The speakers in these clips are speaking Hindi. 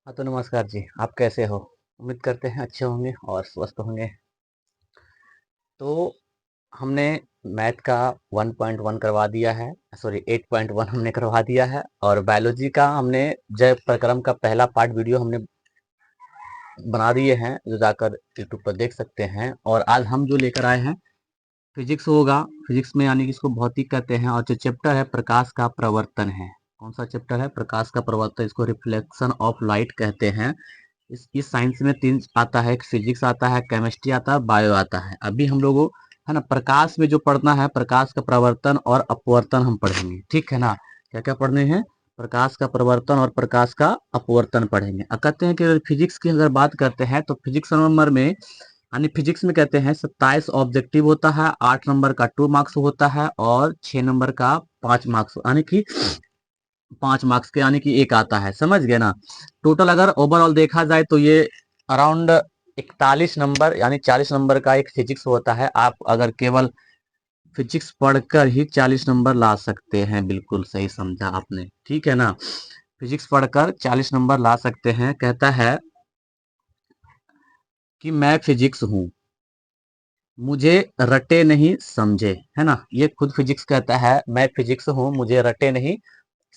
हाँ तो नमस्कार जी, आप कैसे हो? उम्मीद करते हैं अच्छे होंगे और स्वस्थ होंगे। तो हमने मैथ का 1.1 करवा दिया है, सॉरी 8.1 हमने करवा दिया है और बायोलॉजी का हमने जैव प्रक्रम का पहला पार्ट वीडियो हमने बना दिए हैं, जो जाकर यूट्यूब पर देख सकते हैं। और आज हम जो लेकर आए हैं फिजिक्स होगा। फिजिक्स में यानी कि इसको भौतिक कहते हैं और जो चैप्टर है प्रकाश का प्रवर्तन है। कौन सा चैप्टर है? प्रकाश का प्रवर्तन। इसको रिफ्लेक्शन ऑफ लाइट कहते हैं। इस साइंस में तीन आता है, एक फिजिक्स आता है, केमिस्ट्री आता है, बायो आता है। अभी हम लोगों है ना प्रकाश में जो पढ़ना है प्रकाश का प्रवर्तन और अपवर्तन हम पढ़ेंगे, ठीक है ना। क्या क्या पढ़ने हैं? प्रकाश का प्रवर्तन और प्रकाश का अपवर्तन पढ़ेंगे। कहते हैं कि फिजिक्स की अगर बात करते हैं तो फिजिक्स नंबर में यानी फिजिक्स में कहते हैं 27 ऑब्जेक्टिव होता है, 8 नंबर का 2 मार्क्स होता है और 6 नंबर का 5 मार्क्स यानी कि 5 मार्क्स के यानी कि एक आता है। समझ गए ना। टोटल अगर ओवरऑल देखा जाए तो ये अराउंड 41 नंबर यानी 40 नंबर का एक फिजिक्स होता है। आप अगर केवल फिजिक्स पढ़कर ही 40 नंबर ला सकते हैं। बिल्कुल सही समझा आपने, ठीक है ना। फिजिक्स पढ़कर 40 नंबर ला सकते हैं। कहता है कि मैं फिजिक्स हूँ, मुझे रटे नहीं समझे, है ना। ये खुद फिजिक्स कहता है मैं फिजिक्स हूँ, मुझे रटे नहीं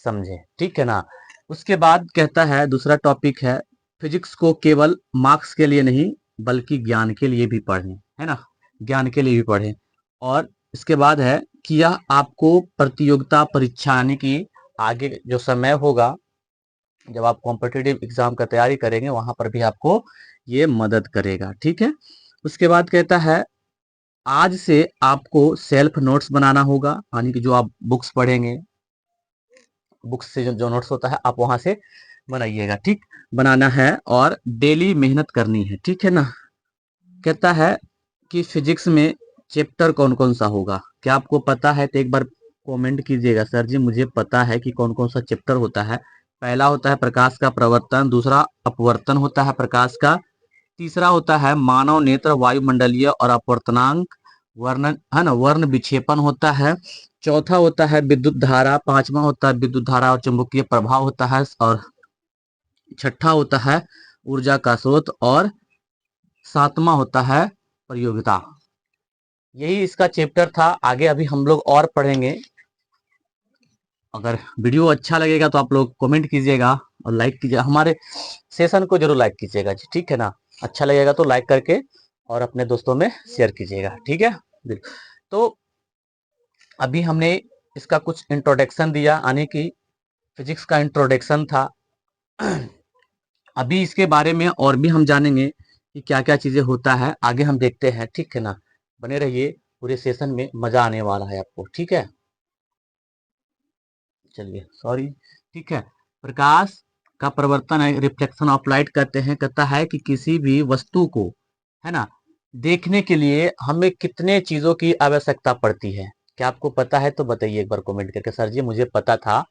समझे, ठीक है ना। उसके बाद कहता है दूसरा टॉपिक है फिजिक्स को केवल मार्क्स के लिए नहीं बल्कि ज्ञान के लिए भी पढ़ें, है ना। ज्ञान के लिए भी पढ़ें। और इसके बाद है कि यह आपको प्रतियोगिता परीक्षा यानी कि आगे जो समय होगा जब आप कॉम्पिटिटिव एग्जाम का तैयारी करेंगे वहां पर भी आपको ये मदद करेगा, ठीक है। उसके बाद कहता है आज से आपको सेल्फ नोट्स बनाना होगा यानी कि जो आप बुक्स पढ़ेंगे, बुक्स से जो नोट्स होता है आप वहां से बनाइएगा, ठीक। बनाना है और डेली मेहनत करनी है, ठीक है ना। कहता है कि फिजिक्स में चैप्टर कौन कौन सा होगा, क्या आपको पता है? तो एक बार कमेंट कीजिएगा सर जी मुझे पता है कि कौन कौन सा चैप्टर होता है। पहला होता है प्रकाश का प्रवर्तन, दूसरा अपवर्तन होता है प्रकाश का, तीसरा होता है मानव नेत्र वायुमंडलीय और अपवर्तनांक वर्णन, है ना, वर्ण विक्षेपण होता है। चौथा होता है विद्युत धारा, पांचवा होता है विद्युत धारा और चुंबकीय प्रभाव होता है और छठा होता है ऊर्जा का स्रोत और सातवां होता है प्रयोगिता। यही इसका चैप्टर था। आगे अभी हम लोग और पढ़ेंगे। अगर वीडियो अच्छा लगेगा तो आप लोग कमेंट कीजिएगा और लाइक कीजिएगा, हमारे सेशन को जरूर लाइक कीजिएगा जी, ठीक है ना। अच्छा लगेगा तो लाइक करके और अपने दोस्तों में शेयर कीजिएगा, ठीक है। तो अभी हमने इसका कुछ इंट्रोडक्शन दिया यानी कि फिजिक्स का इंट्रोडक्शन था। अभी इसके बारे में और भी हम जानेंगे कि क्या क्या चीजें होता है, आगे हम देखते हैं, ठीक है ना। बने रहिए, पूरे सेशन में मजा आने वाला है आपको, ठीक है। चलिए सॉरी, ठीक है। प्रकाश का प्रवर्तन है, रिफ्लेक्शन ऑफ लाइट कहते हैं। कहता है कि किसी भी वस्तु को, है ना, देखने के लिए हमें कितने चीजों की आवश्यकता पड़ती है? क्या आपको पता है? तो बताइए एक बार कमेंट करके सर जी मुझे पता था,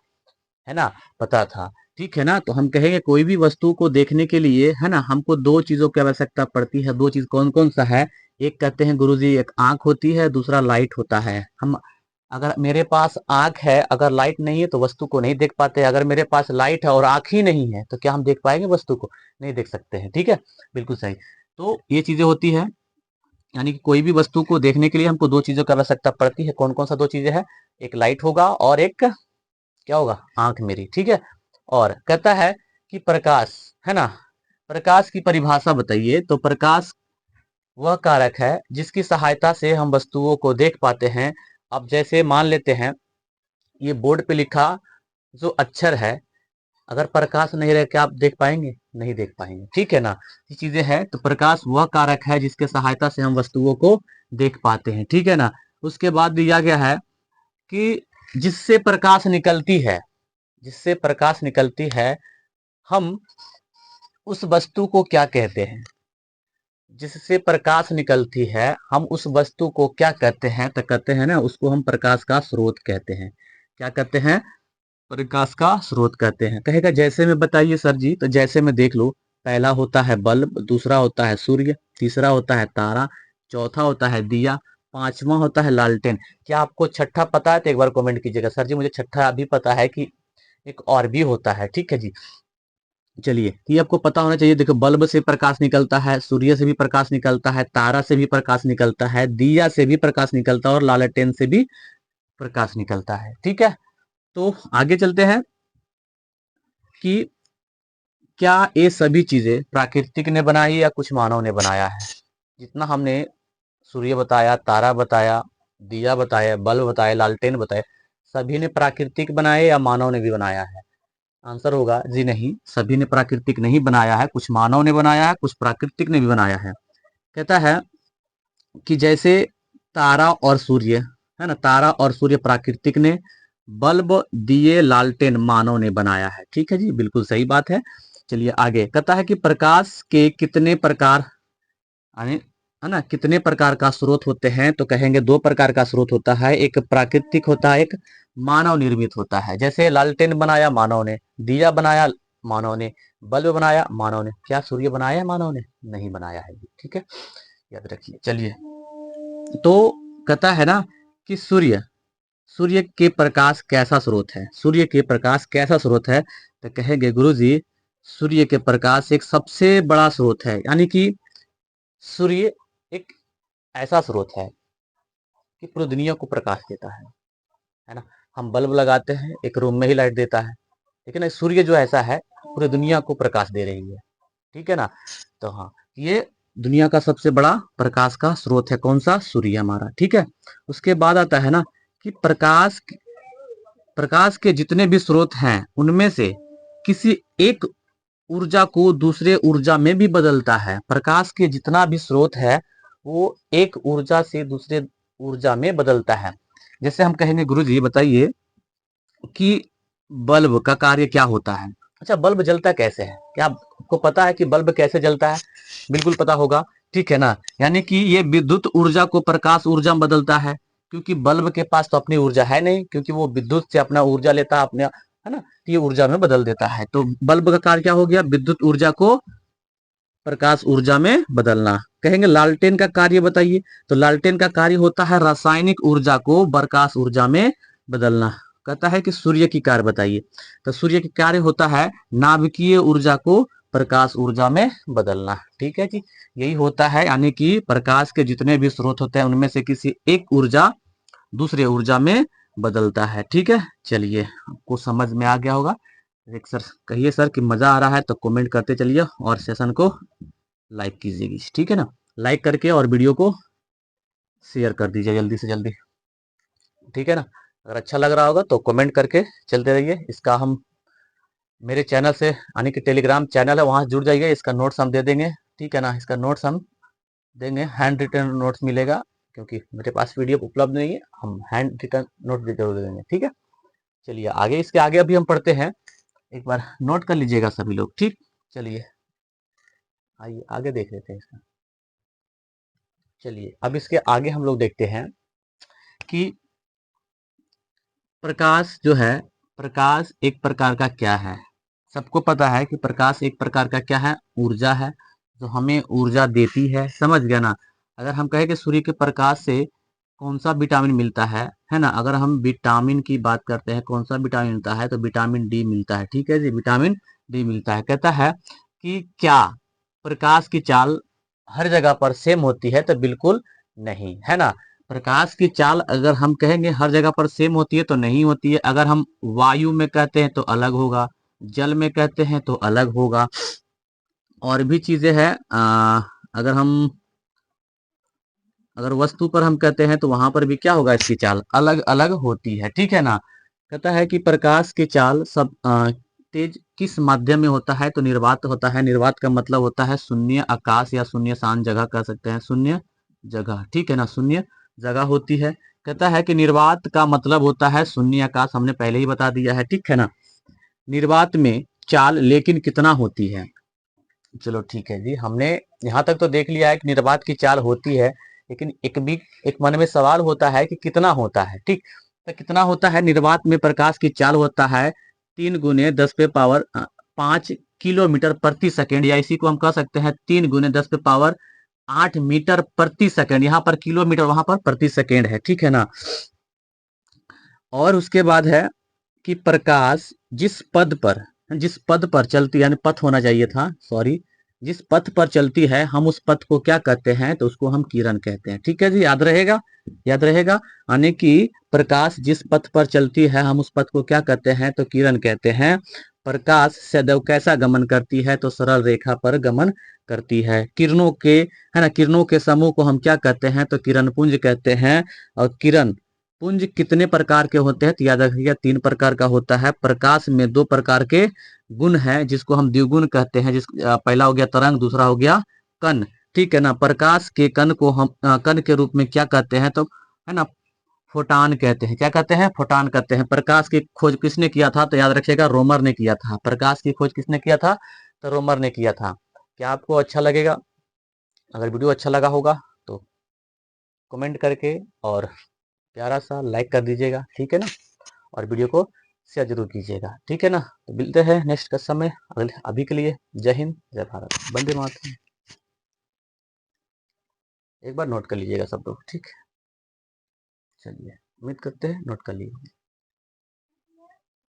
है ना, पता था, ठीक है ना। तो हम कहेंगे कोई भी वस्तु को देखने के लिए, है ना, हमको दो चीजों की आवश्यकता पड़ती है। दो चीज कौन कौन सा है? एक कहते हैं गुरुजी एक आंख होती है, दूसरा लाइट होता है। हम अगर मेरे पास आंख है, अगर लाइट नहीं है तो वस्तु को नहीं देख पाते। अगर मेरे पास लाइट है और आंख ही नहीं है तो क्या हम देख पाएंगे वस्तु को? नहीं देख सकते हैं, ठीक है। बिल्कुल सही। तो ये चीजें होती है यानी कि कोई भी वस्तु को देखने के लिए हमको दो चीजों की आवश्यकता पड़ती है। कौन कौन सा दो चीजें हैं? एक लाइट होगा और एक क्या होगा? आंख मेरी, ठीक है। और कहता है कि प्रकाश, है ना, प्रकाश की परिभाषा बताइए। तो प्रकाश वह कारक है जिसकी सहायता से हम वस्तुओं को देख पाते हैं। अब जैसे मान लेते हैं ये बोर्ड पे लिखा जो अक्षर है, अगर प्रकाश नहीं रहे क्या आप देख पाएंगे? नहीं देख पाएंगे, ठीक है ना। ये चीजें हैं। तो प्रकाश वह कारक है जिसके सहायता से हम वस्तुओं को देख पाते हैं, ठीक है ना। उसके बाद दिया गया है कि जिससे प्रकाश निकलती है, जिससे प्रकाश निकलती है हम उस वस्तु को क्या कहते हैं? जिससे प्रकाश निकलती है हम उस वस्तु को क्या कहते हैं? तो कहते हैं ना उसको हम प्रकाश का स्रोत कहते हैं। क्या कहते हैं? प्रकाश का स्रोत कहते हैं। कहेगा जैसे में बताइए सर जी, तो जैसे में देख लो। पहला होता है बल्ब, दूसरा होता है सूर्य, तीसरा होता है तारा, चौथा होता है दिया, पांचवा होता है लालटेन। क्या आपको छठा पता है? तो एक बार कमेंट कीजिएगा सर जी मुझे छठा अभी पता है कि एक और भी होता है, ठीक है जी। चलिए, ये आपको पता होना चाहिए। देखो, बल्ब से प्रकाश निकलता है, सूर्य से भी प्रकाश निकलता है, तारा से भी प्रकाश निकलता है, दिया से भी प्रकाश निकलता है और लालटेन से भी प्रकाश निकलता है। ठीक है, तो आगे चलते हैं कि क्या ये सभी चीजें प्राकृतिक ने बनाई या कुछ मानव ने बनाया है? जितना हमने सूर्य बताया, तारा बताया, दिया बताया, बल्ब बताया, लालटेन बताया, सभी ने प्राकृतिक बनाए या मानव ने भी बनाया है? आंसर होगा जी नहीं, सभी ने प्राकृतिक नहीं बनाया है, कुछ मानव ने बनाया है, कुछ प्राकृतिक ने भी बनाया है। कहता है कि जैसे तारा और सूर्य, है ना, तारा और सूर्य प्राकृतिक ने, बल्ब, दिए, लालटेन मानव ने बनाया है। ठीक है जी, बिल्कुल सही बात है। चलिए आगे, कहता है कि प्रकाश के कितने प्रकार, यानी, है ना, कितने प्रकार का स्रोत होते हैं? तो कहेंगे दो प्रकार का स्रोत होता है, एक प्राकृतिक होता है, एक मानव निर्मित होता है। जैसे लालटेन बनाया मानव ने, दिया बनाया मानव ने, बल्ब बनाया मानव ने। क्या सूर्य बनाया है मानव ने? नहीं बनाया है। ठीक है, याद रखिए। चलिए, तो कहता है ना कि सूर्य, सूर्य के प्रकाश कैसा स्रोत है? सूर्य के प्रकाश कैसा स्रोत है? तो कहेंगे गुरुजी, सूर्य के प्रकाश एक सबसे बड़ा स्रोत है। यानी कि सूर्य एक ऐसा स्रोत है कि पूरी दुनिया को प्रकाश देता है ना। हम बल्ब लगाते हैं, एक रूम में ही लाइट देता है, लेकिन सूर्य जो ऐसा है पूरी दुनिया को प्रकाश दे रही है। ठीक है ना। तो हाँ, ये दुनिया का सबसे बड़ा प्रकाश का स्रोत है। कौन सा? सूर्य हमारा। ठीक है, उसके बाद आता है ना कि प्रकाश के जितने भी स्रोत हैं उनमें से किसी एक ऊर्जा को दूसरे ऊर्जा में भी बदलता है। प्रकाश के जितना भी स्रोत है वो एक ऊर्जा से दूसरे ऊर्जा में बदलता है। जैसे हम कहेंगे गुरुजी बताइए कि बल्ब का कार्य क्या होता है? अच्छा, बल्ब जलता कैसे है? क्या आपको पता है कि बल्ब कैसे जलता है? बिल्कुल पता होगा। ठीक है ना। यानी कि ये विद्युत ऊर्जा को प्रकाश ऊर्जा में बदलता है, क्योंकि बल्ब के पास तो अपनी ऊर्जा है नहीं, क्योंकि वो विद्युत से अपना ऊर्जा लेता है अपने, है ना, तो ये ऊर्जा में बदल देता है। तो बल्ब का कार्य क्या हो गया? विद्युत ऊर्जा को प्रकाश ऊर्जा में बदलना। कहेंगे लालटेन का कार्य बताइए। तो लालटेन का कार्य होता है रासायनिक ऊर्जा को प्रकाश ऊर्जा में बदलना। कहता है कि सूर्य की कार्य बताइए। तो सूर्य की कार्य होता है नाभिकीय ऊर्जा को प्रकाश ऊर्जा में बदलना। ठीक है जी, यही होता है। यानी कि प्रकाश के जितने भी स्रोत होते हैं उनमें से किसी एक ऊर्जा दूसरे ऊर्जा में बदलता है। ठीक है, चलिए, आपको समझ में आ गया होगा। एक सर कहिए सर कि मजा आ रहा है तो कमेंट करते चलिए और सेशन को लाइक कीजिएगी। ठीक है ना, लाइक करके और वीडियो को शेयर कर दीजिए जल्दी से जल्दी। ठीक है ना, अगर अच्छा लग रहा होगा तो कमेंट करके चलते रहिए। इसका हम मेरे चैनल से, यानी कि टेलीग्राम चैनल है, वहां जुड़ जाइए। इसका नोट्स हम दे देंगे। ठीक है ना, इसका नोट्स हम देंगे, हैंड रिटन नोट्स मिलेगा, क्योंकि मेरे पास पीडीएफ उपलब्ध नहीं है। हम हैंड रिटन नोट जरूर दे देंगे। ठीक है, चलिए आगे, इसके आगे अभी हम पढ़ते हैं। एक बार नोट कर लीजिएगा सभी लोग। ठीक, चलिए आइए आगे देख लेते हैं इसका। चलिए अब इसके आगे हम लोग देखते हैं कि प्रकाश जो है, प्रकाश एक प्रकार का क्या है? सबको पता है कि प्रकाश एक प्रकार का क्या है? ऊर्जा है, जो हमें ऊर्जा देती है। समझ गया ना। अगर हम कहें कि सूर्य के प्रकाश से कौन सा विटामिन मिलता है ना, अगर हम विटामिन की बात करते हैं, कौन सा विटामिन मिलता है? तो विटामिन डी मिलता है। ठीक है जी, विटामिन डी मिलता है। कहता है कि क्या प्रकाश की चाल हर जगह पर सेम होती है? तो बिल्कुल नहीं, है ना। प्रकाश की चाल अगर हम कहेंगे हर जगह पर सेम होती है तो नहीं होती है। अगर हम वायु में कहते हैं तो अलग होगा, जल में कहते हैं तो अलग होगा, और भी चीजें हैं। अगर हम, अगर वस्तु पर हम कहते हैं तो वहां पर भी क्या होगा? इसकी चाल अलग अलग होती है। ठीक है ना। कहता है कि प्रकाश की चाल सब तेज किस माध्यम में होता है? तो निर्वात होता है। निर्वात का मतलब होता है शून्य आकाश या शून्य शांत जगह कह सकते हैं, शून्य जगह। ठीक है ना, शून्य जगह होती है। कहता है कि निर्वात का मतलब होता है शून्य आकाश, हमने पहले ही बता दिया है। ठीक है ना। निर्वात में चाल लेकिन कितना होती है? चलो ठीक है जी, हमने यहाँ तक तो देख लिया है कि निर्वात की चाल होती है, लेकिन एक मन में सवाल होता है कि कितना होता है। ठीक, तो कितना होता है? निर्वात में प्रकाश की चाल होता है 3 × 10⁵ 5 किलोमीटर प्रति सेकेंड, या इसी को हम कह सकते हैं 3 × 10⁸ 8 मीटर प्रति सेकेंड। यहाँ पर किलोमीटर, वहां पर प्रति सेकेंड है। ठीक है ना। और उसके बाद है कि प्रकाश जिस पद पर, जिस पद पर चलती यानी पथ होना चाहिए था, सॉरी, जिस पथ पर चलती है हम उस पथ को क्या कहते हैं, तो उसको हम किरण कहते हैं। ठीक है जी, याद रहेगा, याद रहेगा। यानी कि प्रकाश जिस पथ पर चलती है हम उस पथ को क्या कहते हैं, तो किरण कहते हैं। प्रकाश सदैव कैसा गमन करती है, तो सरल रेखा पर गमन करती है। किरणों के, है ना, किरणों के समूह को हम क्या कहते हैं, तो किरण पुंज कहते हैं। और किरण पुंज कितने प्रकार के होते हैं, तो याद रखिएगा 3 प्रकार का होता है। प्रकाश में 2 प्रकार के गुण है जिसको हम द्विगुण कहते हैं। पहला हो गया तरंग, दूसरा हो गया कण। ठीक है ना। प्रकाश के कण को हम कण के रूप में क्या कहते हैं, तो है ना, फोटान कहते हैं। क्या कहते हैं, फोटान कहते हैं। प्रकाश की खोज किसने किया था, तो याद रखिएगा रोमर ने किया था। प्रकाश की खोज किसने किया था, तो रोमर ने किया था। क्या आपको अच्छा लगेगा? अगर वीडियो अच्छा लगा होगा तो कमेंट करके और प्यारा सा लाइक कर दीजिएगा, ठीक है ना। और वीडियो को शेयर जरूर कीजिएगा, ठीक है ना। तो मिलते हैं नेक्स्ट का समय। अभी के लिए जय हिंद, जय भारत, वंदे मातरम। एक बार नोट कर लीजिएगा सब लोग, ठीक है। चलिए, उम्मीद करते हैं नोट कर लिए।